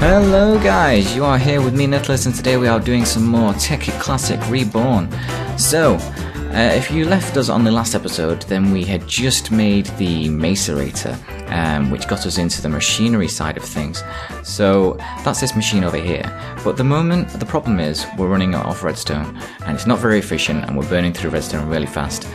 Hello guys, you are here with me Nicholas, and today we are doing some more Tekkit Classic Reborn. So, if you left us on the last episode, then we had just made the macerator, which got us into the machinery side of things. So that's this machine over here. But at the moment, the problem is we're running out of redstone, and it's not very efficient, and we're burning through redstone really fast.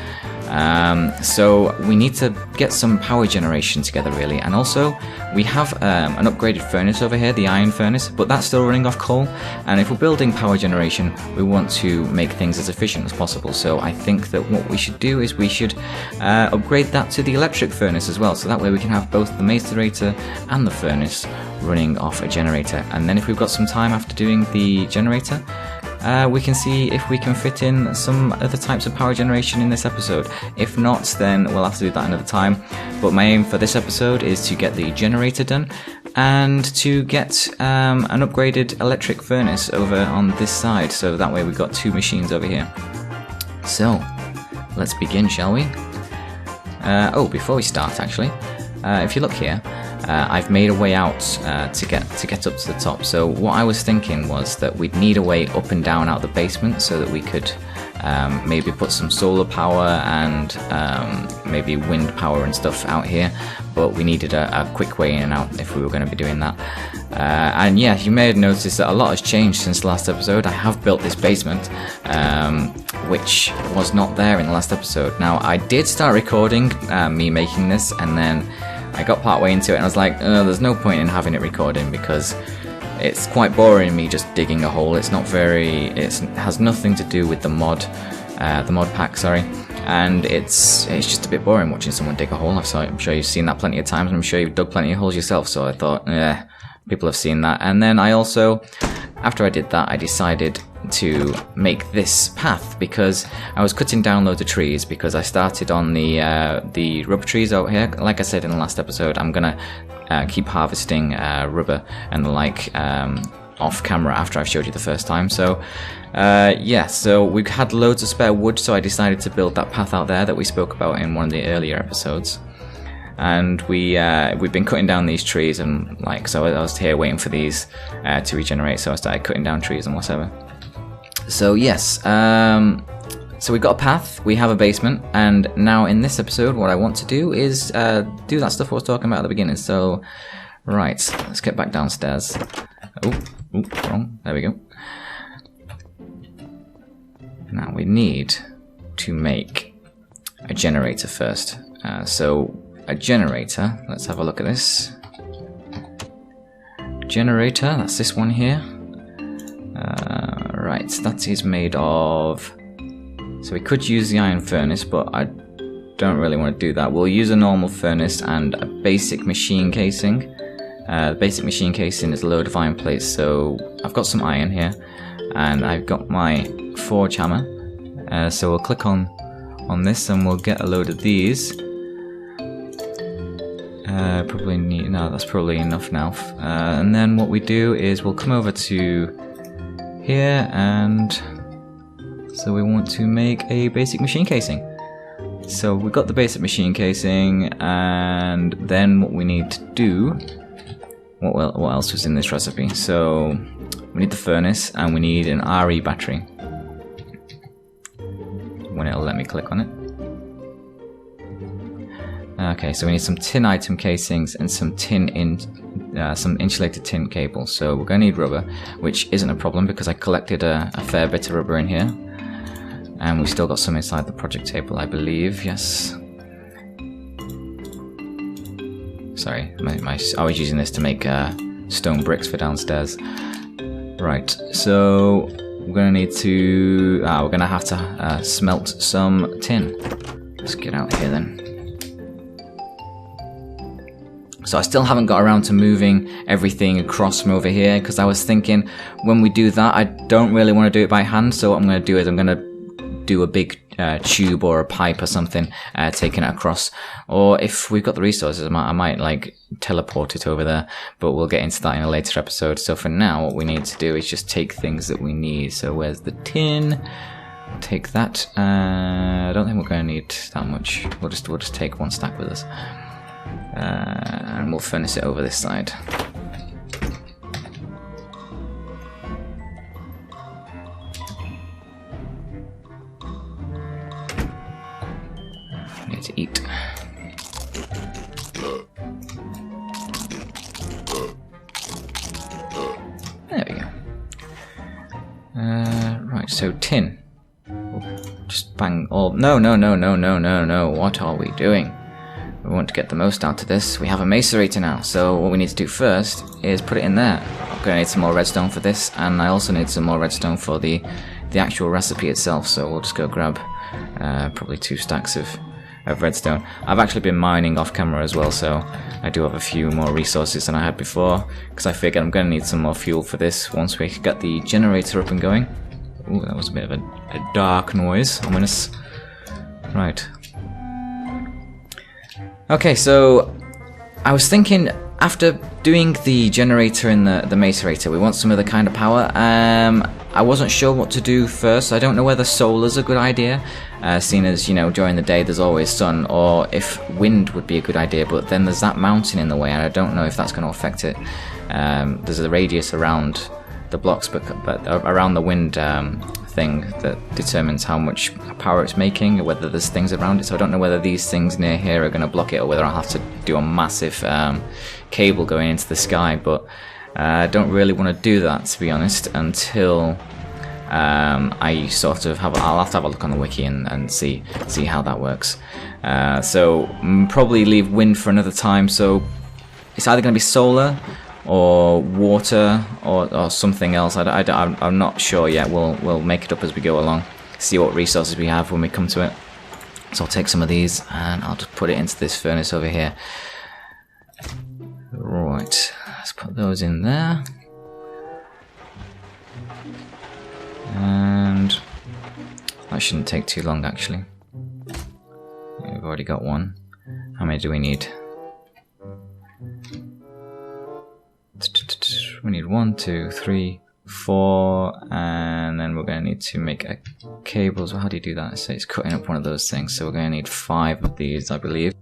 So we need to get some power generation together really, and also we have an upgraded furnace over here, the iron furnace, but that's still running off coal, and if we're building power generation we want to make things as efficient as possible. So I think that what we should do is we should upgrade that to the electric furnace as well, so that way we can have both the macerator and the furnace running off a generator, and then if we've got some time after doing the generator, we can see if we can fit in some other types of power generation in this episode. If not, then we'll have to do that another time. But my aim for this episode is to get the generator done and to get an upgraded electric furnace over on this side, so that way we've got two machines over here. So let's begin, shall we? Oh, before we start actually, if you look here, I've made a way out to get up to the top. So what I was thinking was that we'd need a way up and down out the basement so that we could maybe put some solar power and maybe wind power and stuff out here, but we needed a quick way in and out if we were going to be doing that. And yeah, you may have noticed that a lot has changed since the last episode. I have built this basement, which was not there in the last episode. Now I did start recording me making this, and then I got part way into it and I was like, there's no point in having it recording because it's quite boring me just digging a hole. It's not very, it has nothing to do with the mod pack, sorry, and it's just a bit boring watching someone dig a hole. I'm sure you've seen that plenty of times, and I'm sure you've dug plenty of holes yourself, so I thought, people have seen that. And then I also, after I did that, I decided to make this path because I was cutting down loads of trees because I started on the rubber trees out here. Like I said in the last episode, I'm gonna keep harvesting rubber and the like off camera after I've showed you the first time. So yeah, so we've had loads of spare wood, so I decided to build that path out there that we spoke about in one of the earlier episodes. And we've been cutting down these trees, and like, so I was here waiting for these to regenerate, so I started cutting down trees and whatever. So yes, so we've got a path, we have a basement, and now in this episode what I want to do is do that stuff I was talking about at the beginning. So right, let's get back downstairs. Oh, wrong, there we go. Now we need to make a generator first. So a generator, let's have a look at this. Generator, that's this one here. Right, that is made of, so we could use the iron furnace, but I don't really want to do that. We'll use a normal furnace and a basic machine casing. The basic machine casing is a load of iron plates, so I've got some iron here, and I've got my forge hammer. So we'll click on this and we'll get a load of these. Probably need, no, that's probably enough now. And then what we do is we'll come over to here, and so we want to make a basic machine casing. So we've got the basic machine casing, and then what we need to do, what else was in this recipe? So we need the furnace, and we need an RE battery when it'll let me click on it. Okay, so we need some tin item casings and some some insulated tin cables. So we're going to need rubber, which isn't a problem because I collected a fair bit of rubber in here, and we still got some inside the project table, I believe. Yes. Sorry, I was using this to make stone bricks for downstairs. Right, so we're going to need to. We're going to have to smelt some tin. Let's get out here then. So I still haven't got around to moving everything across from over here, because I was thinking when we do that I don't really want to do it by hand, so what I'm going to do is I'm going to do a big tube or a pipe or something taking it across, or if we've got the resources I might like teleport it over there, but we'll get into that in a later episode. So for now what we need to do is just take things that we need. So where's the tin? Take that. I don't think we're going to need that much. We'll just take one stack with us. And we'll furnace it over this side. so tin. Just bang all... No, no, no, no, no, no, no. What are we doing? We want to get the most out of this. We have a macerator now, so what we need to do first is put it in there. I'm going to need some more redstone for this, and I also need some more redstone for the actual recipe itself, so we'll just go grab probably 2 stacks of redstone. I've actually been mining off camera as well, so I do have a few more resources than I had before, because I figured I'm going to need some more fuel for this once we get the generator up and going. Ooh, that was a bit of a dark noise, ominous. Right. Okay, so I was thinking, after doing the generator and the macerator, we want some other kind of power. I wasn't sure what to do first. I don't know whether solar's a good idea, seeing as, you know, during the day there's always sun, or if wind would be a good idea, but then there's that mountain in the way, and I don't know if that's going to affect it. There's a radius around the blocks, but around the wind thing that determines how much power it's making, or whether there's things around it, so I don't know whether these things near here are going to block it, or whether I'll have to do a massive cable going into the sky, but I don't really want to do that, to be honest, until I sort of have... I'll have to have a look on the wiki and see how that works. So probably leave wind for another time, so it's either going to be solar or water or something else. I'm not sure yet. We'll make it up as we go along, see what resources we have when we come to it. So I'll take some of these and I'll just put it into this furnace over here. Right, let's put those in there. And that shouldn't take too long, actually. We've already got one. How many do we need? We need 1, 2, 3, 4, and then we're going to need to make a cable. So how do you do that? So it's cutting up one of those things. So we're going to need 5 of these, I believe.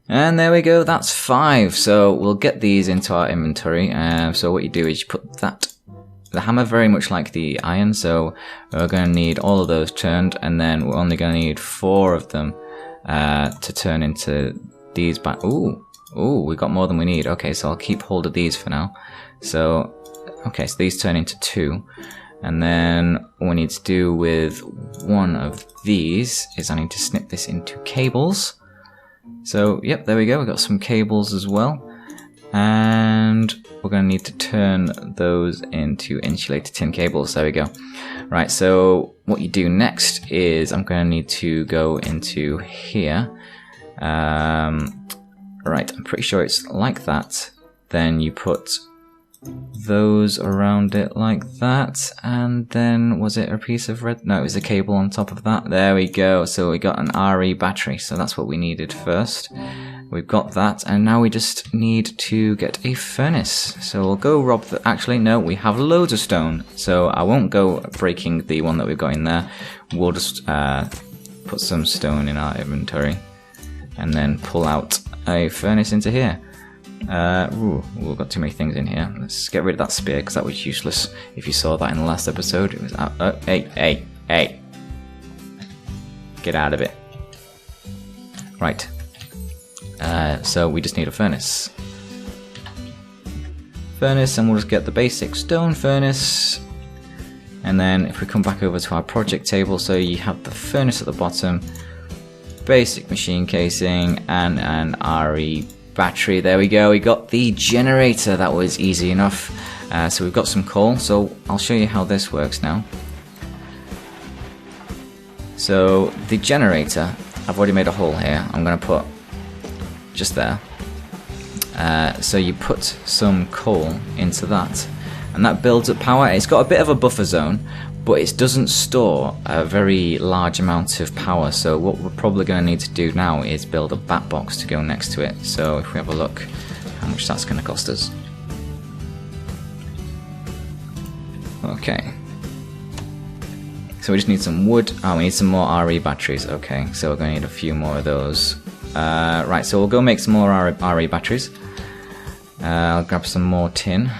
And there we go, that's 5. So we'll get these into our inventory. So what you do is you put the hammer very much like the iron. So we're going to need all of those turned, and then we're only going to need 4 of them to turn into these back. Ooh, we got more than we need. Okay, so I'll keep hold of these for now. So, okay, so these turn into 2. And then what we need to do with one of these is I need to snip this into cables. So, yep, there we go. We've got some cables as well. And we're going to need to turn those into insulated tin cables. There we go. Right, so what you do next is I'm going to need to go into here. Right, I'm pretty sure it's like that. Then you put those around it like that, and then was it a piece of red? No, it was a cable on top of that. There we go. So we got an RE battery, so that's what we needed first. We've got that, and now we just need to get a furnace. So we'll go rob the... Actually, no, we have loads of stone, so I won't go breaking the one that we've got in there. We'll just put some stone in our inventory, and then pull out a furnace into here. We've got too many things in here. Let's get rid of that spear, because that was useless. If you saw that in the last episode, it was... hey! Get out of it. Right. So we just need a furnace. And we'll just get the basic stone furnace. And then if we come back over to our project table, so you have the furnace at the bottom, basic machine casing, and an RE battery. There we go, we got the generator. That was easy enough. So we've got some coal, so I'll show you how this works now. So the generator, I've already made a hole here. I'm going to put just there. So you put some coal into that, and that builds up power. It's got a bit of a buffer zone, but it doesn't store a very large amount of power, so what we're probably going to need to do now is build a Batbox to go next to it. So if we have a look how much that's going to cost us. Okay. So we just need some wood. Oh, we need some more RE batteries. Okay, so we're going to need a few more of those. Right, so we'll go make some more RE batteries. I'll grab some more tin.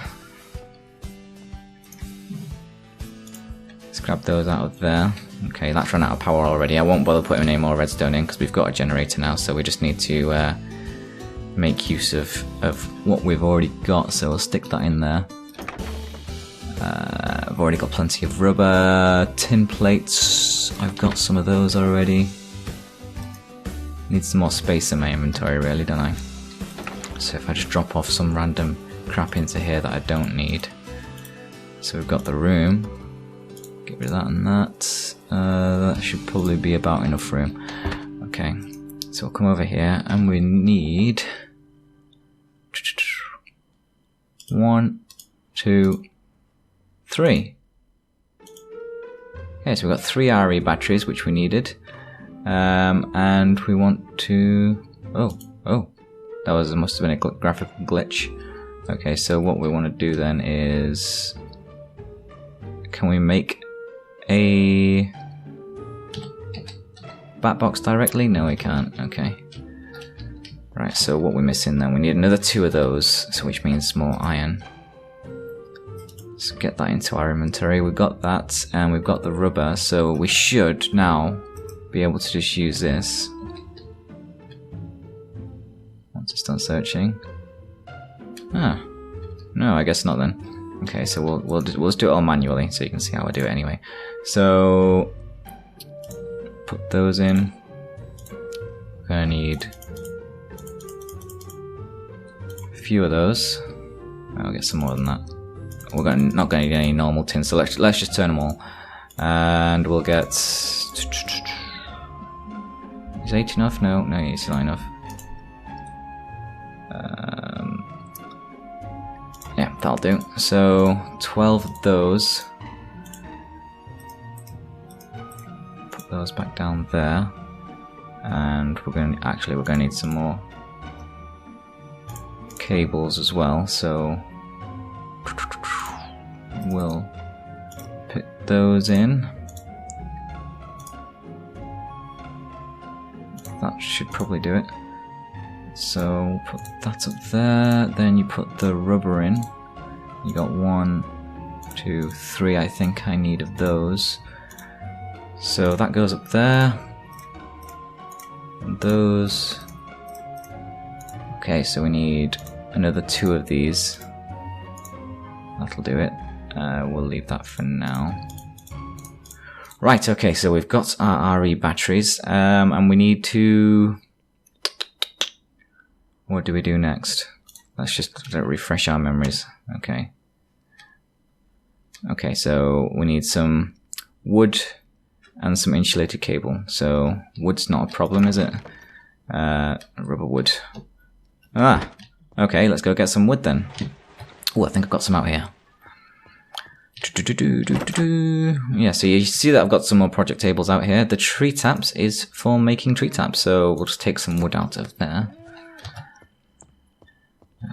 Grab those out of there. Okay, that's run out of power already. I won't bother putting any more redstone in because we've got a generator now, so we just need to make use of what we've already got, so we'll stick that in there. I've already got plenty of rubber. Tin plates, I've got some of those already. Need some more space in my inventory really, don't I? So if I just drop off some random crap into here that I don't need. So we've got the room. Get rid of that and that. That should probably be about enough room. Okay, so we'll come over here and we need 1, 2, 3. Okay, so we've got 3 RE batteries which we needed. And we want to... Oh, that must have been a graphical glitch. Okay, so what we want to do then is... Can we make a Batbox directly? No, we can't. Okay. Right, so what we're missing then, we need another 2 of those, so which means more iron. Let's get that into our inventory. We've got that, and we've got the rubber, so we should now be able to just use this. Once it's done searching. Ah, no, I guess not then. Okay, so we'll just do it all manually, so you can see how I do it anyway. So put those in. We're gonna need a few of those. I'll get some more than that. We're not going to need any normal tin, so let's just turn them all, and we'll get. Is 8 enough? No, it's not enough. Yeah, that'll do. So 12 of those. Put those back down there, and we're going to need some more cables as well. So we'll put those in. That should probably do it. So put that up there, then you put the rubber in. You got 1, 2, 3, I think I need of those. So that goes up there. And those. Okay, so we need another 2 of these. That'll do it. We'll leave that for now. Right, okay, so we've got our RE batteries, and we need to... What do we do next? Let's just refresh our memories. Okay. Okay, so we need some wood and some insulated cable. So wood's not a problem, is it? Rubber wood. Ah, okay, let's go get some wood then. Oh, I think I've got some out here. Yeah, so you see that I've got some more project tables out here. The tree taps is for making tree taps, so we'll just take some wood out of there.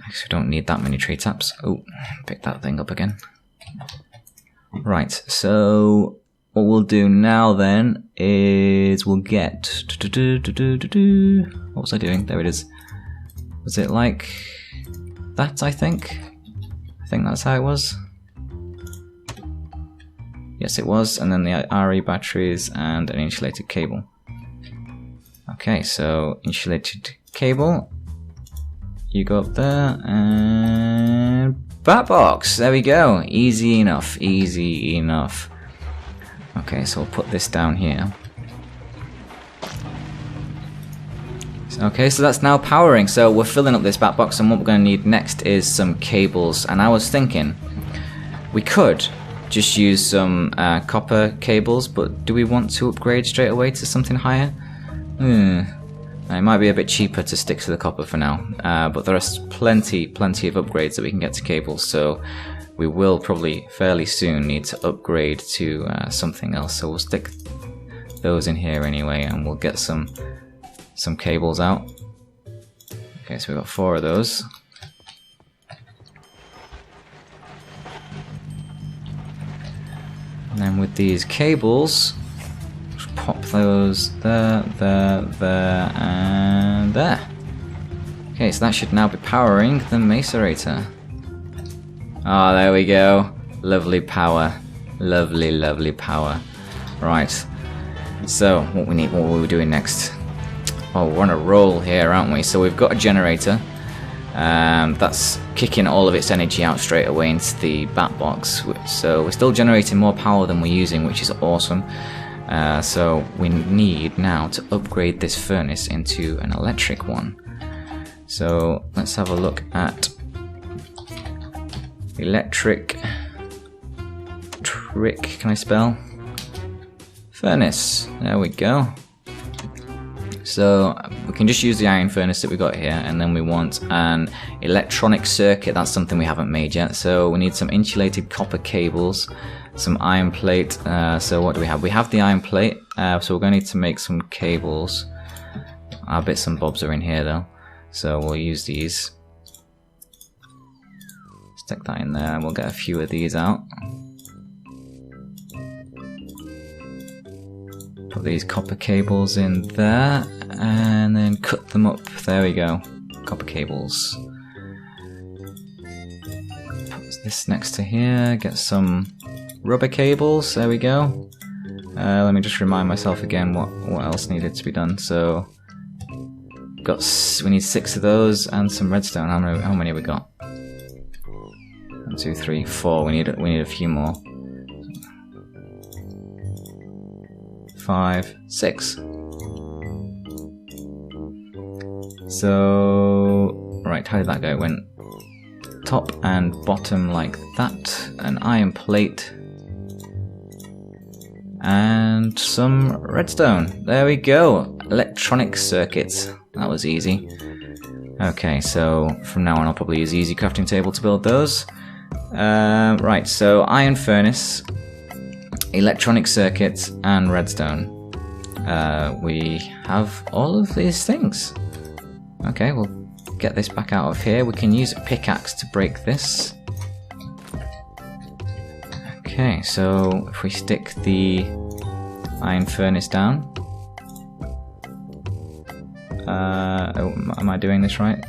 Actually, don't need that many tree taps. Oh, pick that thing up again. Right, so what we'll do now then is we'll get... What was I doing? There it is. Was it like that, I think? I think that's how it was. Yes, it was, and then the RE batteries and an insulated cable. Okay, so insulated cable. You go up there, and Batbox! There we go! Easy enough, easy enough. Okay, so we'll put this down here. Okay, so that's now powering, so we're filling up this Batbox, and what we're going to need next is some cables. And I was thinking, we could just use some copper cables, but do we want to upgrade straight away to something higher? It might be a bit cheaper to stick to the copper for now, but there are plenty of upgrades that we can get to cables, so we will probably fairly soon need to upgrade to something else. So we'll stick those in here anyway, and we'll get some cables out. Okay, so we've got 4 of those. And then with these cables, just pop those there, there, and there. Okay, so that should now be powering the macerator. Ah, there we go. Lovely power. Lovely, lovely power. Right. So, what are we doing next? Oh, we're on a roll here, aren't we? So we've got a generator. That's kicking all of its energy out straight away into the Batbox. So we're still generating more power than we're using, which is awesome. So we need now to upgrade this furnace into an electric one. So let's have a look at electric trick. Can I spell? Furnace. There we go. So we can just use the iron furnace that we got here, and then we want an electronic circuit. That's something we haven't made yet. So we need some insulated copper cables, some iron plate. So what do we have? We have the iron plate, so we're going to need to make some cables. Our bits and bobs are in here though, so we'll use these. Stick that in there and we'll get a few of these out. Put these copper cables in there and then cut them up. There we go. Copper cables. Put this next to here. Get some rubber cables. There we go. Let me just remind myself again what else needed to be done. So we need 6 of those and some redstone. How many have we got? 1, 2, 3, 4. We need a few more. 5, 6. So, right, how did that go? It went top and bottom like that. An iron plate. And some redstone. There we go. Electronic circuits. That was easy. Okay, so from now on I'll probably use the easy crafting table to build those. Right, so iron furnace, electronic circuits, and redstone. We have all of these things. Okay, we'll get this back out of here. We can use a pickaxe to break this. Okay, so if we stick the iron furnace down. Am I doing this right?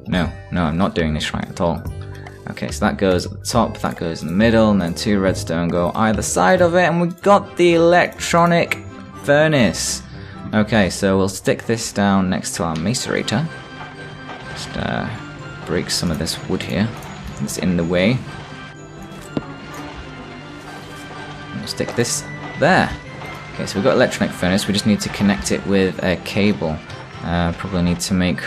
No, I'm not doing this right at all. Okay, so that goes at the top, that goes in the middle, and then 2 redstone go either side of it, and we've got the electronic furnace. Okay, so we'll stick this down next to our macerator. Just break some of this wood here. It's in the way. We'll stick this there. Okay, so we've got electronic furnace, we just need to connect it with a cable. Probably need to make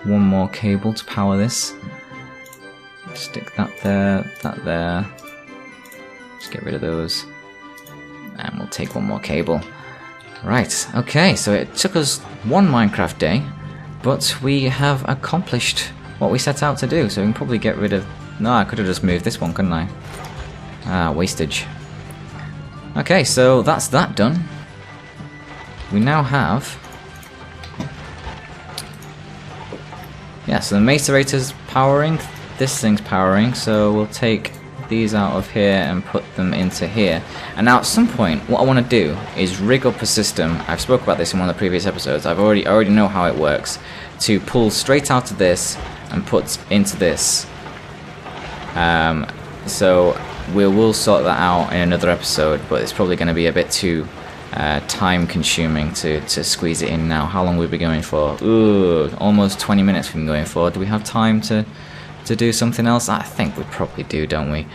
1 more cable to power this. Stick that there, that there. Just get rid of those. And we'll take 1 more cable. Right, okay, so it took us 1 Minecraft day, but we have accomplished what we set out to do. So we can probably get rid of... No, I could have just moved this one, couldn't I? Ah, wastage. Okay, so that's that done. We now have... Yeah, so the macerator's powering, this thing's powering, so we'll take these out of here and put them into here. And now at some point, what I want to do is rig up a system. I've spoke about this in one of the previous episodes. I already know how it works. To pull straight out of this and put into this. So we will sort that out in another episode, but it's probably going to be a bit too time consuming to squeeze it in now. How long will we be going for? Ooh, almost 20 minutes we've been going for. Do we have time to do something else? I think we probably do, don't we?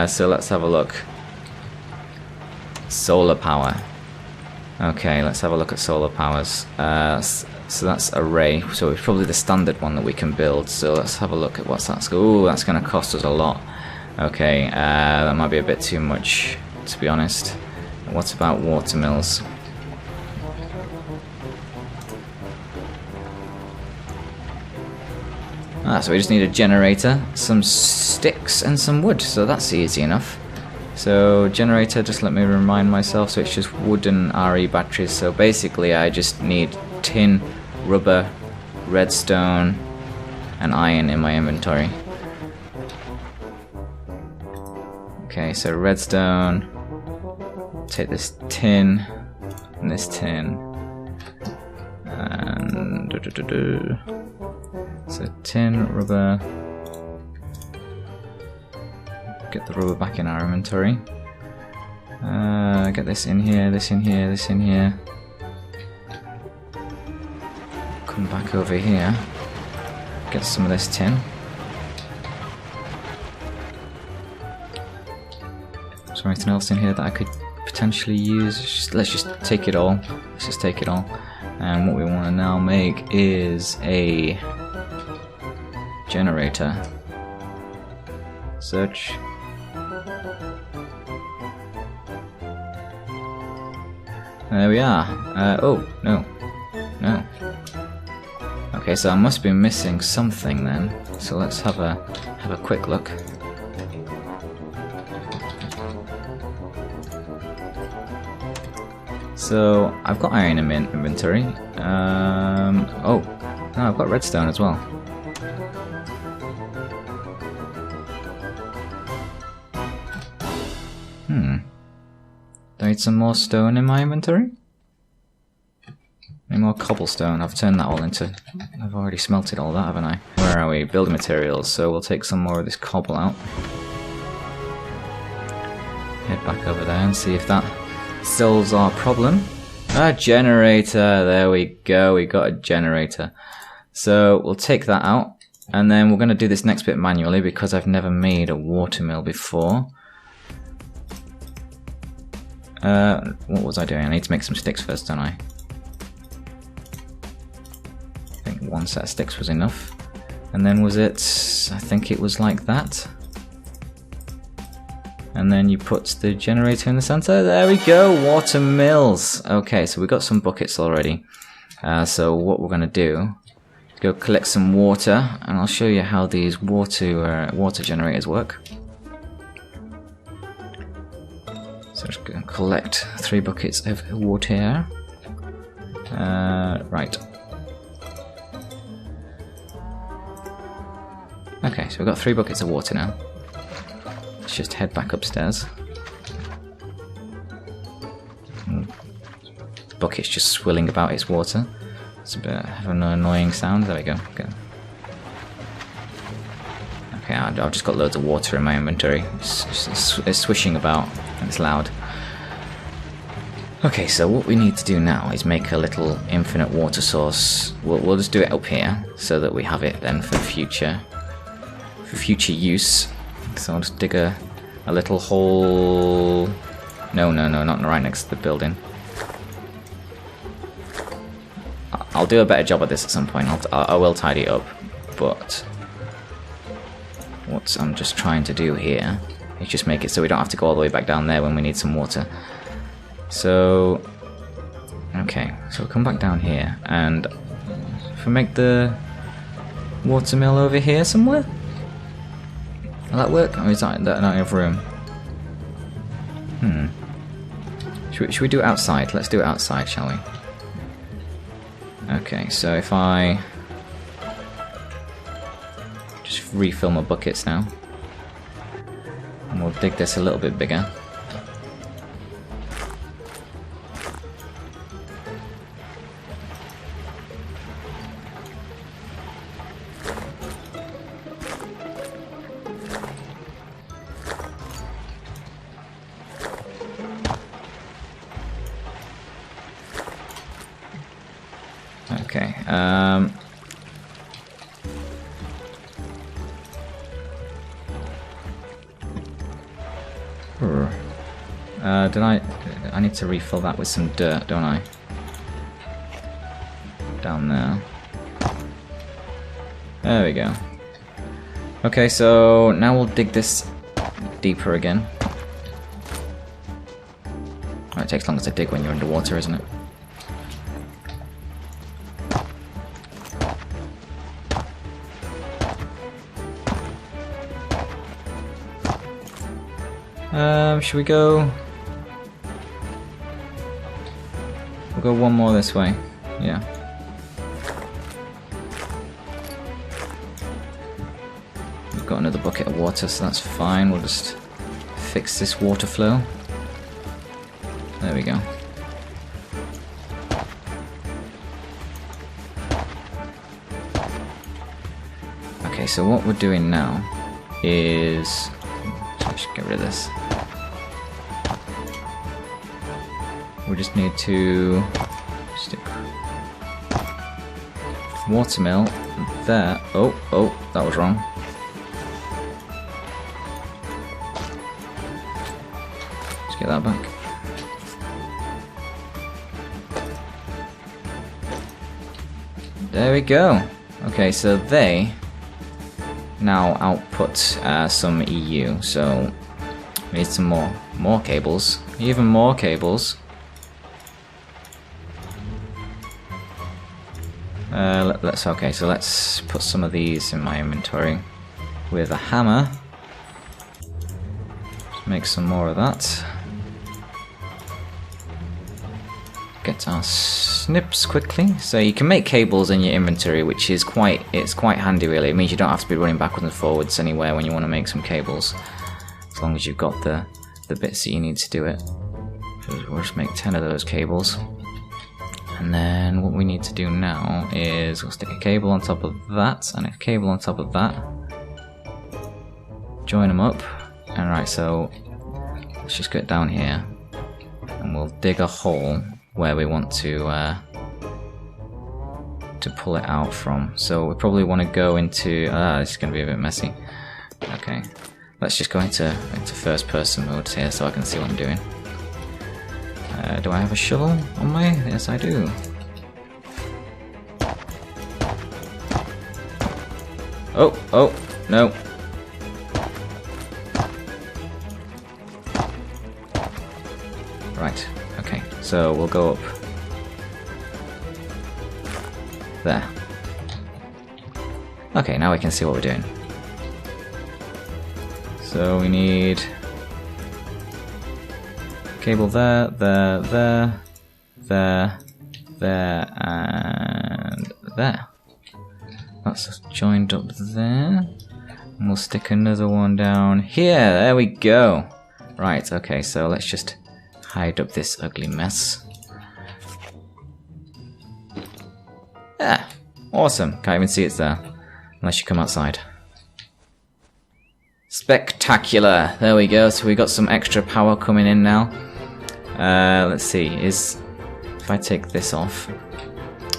So let's have a look. Solar power. Okay, let's have a look at solar powers. So that's array. So it's probably the standard one that we can build. So let's have a look at what's that. Ooh, that's going to cost us a lot. Okay, that might be a bit too much, to be honest. What about watermills? So we just need a generator, some sticks, and some wood. So that's easy enough. So generator, just let me remind myself. So it's just wood and RE batteries. So basically, I just need tin, rubber, redstone, and iron in my inventory. Okay, so redstone. Take this tin and this tin, and so tin, rubber. Get the rubber back in our inventory. Get this in here, this in here, this in here. come back over here, get some of this tin. Is there anything else in here that I could potentially use? Let's just take it all. Let's just take it all. And what we want to now make is a generator. Search. There we are. Oh, no. No. Okay, so I must be missing something then. So let's have a quick look. So I've got iron in my inventory. Oh, no, I've got redstone as well. Do I need some more stone in my inventory? Any more cobblestone? I've turned that all into... I've already smelted all that, haven't I? Where are we? Building materials. So we'll take some more of this cobble out. Head back over there and see if that solves our problem. A generator! There we go, we got a generator. So we'll take that out, and then we're going to do this next bit manually because I've never made a watermill before. What was I doing? I need to make some sticks first, don't I? I think one set of sticks was enough. And then was it... I think it was like that. And then you put the generator in the center. There we go, watermills. Okay, so we've got some buckets already. So what we're going to do is go collect some water, and I'll show you how these water generators work. So just go and collect 3 buckets of water. Right. Okay, so we've got 3 buckets of water now. Let's just head back upstairs. The bucket's just swilling about its water. It's a bit of an annoying sound. There we go. Okay, I've just got loads of water in my inventory. It's swishing about and it's loud. Okay, so what we need to do now is make a little infinite water source. We'll just do it up here so that we have it then for future use. So I'll just dig a little hole. No, not right next to the building. I'll do a better job at this at some point. I will tidy it up, but what I'm just trying to do here is just make it so we don't have to go all the way back down there when we need some water. So, okay, so we'll come back down here, and if we make the watermill over here somewhere, will that work? Or is that not enough room? Should we do it outside? Let's do it outside, shall we? Okay, so if I just refill my buckets now, and we'll dig this a little bit bigger. Okay, I need to refill that with some dirt, don't I? Down there. There we go. Okay, so now we'll dig this deeper again. Oh, it takes longer to dig when you're underwater, isn't it? Should we go? We'll go one more this way. Yeah. We've got another bucket of water, so that's fine. We'll just fix this water flow. There we go. Okay, so what we're doing now is... Let's get rid of this. We just need to watermill there. Oh, that was wrong. Let's get that back. There we go. Okay, so they now output some EU, so we need some more cables, even more cables. Let's put some of these in my inventory with a hammer. Make some more of that. Get our snips quickly. So you can make cables in your inventory, which is quite handy really. It means you don't have to be running backwards and forwards anywhere when you want to make some cables, as long as you've got the bits that you need to do it. So we'll just make 10 of those cables. And then what we need to do now is we'll stick a cable on top of that and a cable on top of that. Join them up. And right, so let's just get down here and we'll dig a hole where we want to pull it out from. So we probably want to go into this is going to be a bit messy. Okay, let's just go into first person mode here so I can see what I'm doing. Do I have a shovel on my? Yes, I do. Oh, no. Right, okay, so we'll go up there. Okay, now we can see what we're doing. So we need cable there, there, and there. That's joined up there. And we'll stick another one down here. There we go. Right, okay, so let's just hide up this ugly mess. Yeah, awesome. Can't even see it's there unless you come outside. Spectacular. There we go. So we got some extra power coming in now. Let's see, if I take this off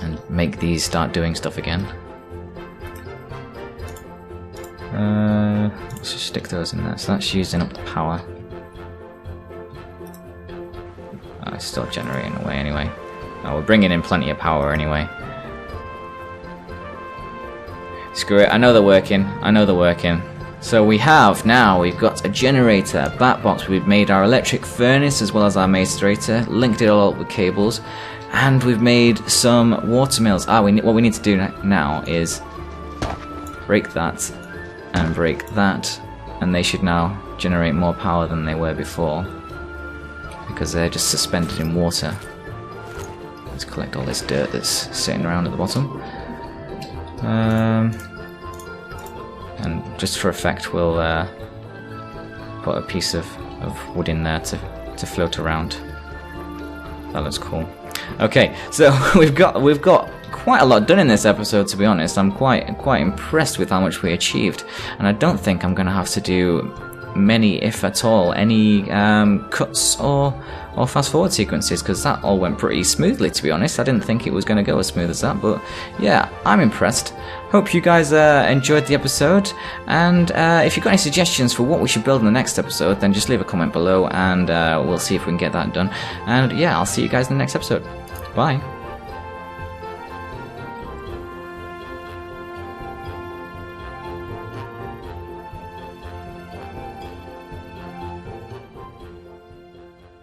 and make these start doing stuff again. Let's just stick those in there. So that's using up the power. Oh, it's still generating away anyway. Oh, we're bringing in plenty of power anyway. Screw it, I know they're working. So we've got a generator, Batbox, we've made our electric furnace as well as our macerator, linked it all up with cables, and we've made some watermills. What we need to do now is break that and break that, and they should now generate more power than they were before, because they're just suspended in water. Let's collect all this dirt that's sitting around at the bottom. And just for effect, we'll put a piece of wood in there to float around. That looks cool. Okay, so we've got quite a lot done in this episode, to be honest. I'm quite impressed with how much we achieved, and I don't think I'm going to have to do many, if at all, any cuts or fast forward sequences, because that all went pretty smoothly, to be honest. I didn't think it was going to go as smooth as that, but yeah, I'm impressed. Hope you guys enjoyed the episode, and if you've got any suggestions for what we should build in the next episode, then just leave a comment below, and we'll see if we can get that done. And yeah, I'll see you guys in the next episode. Bye.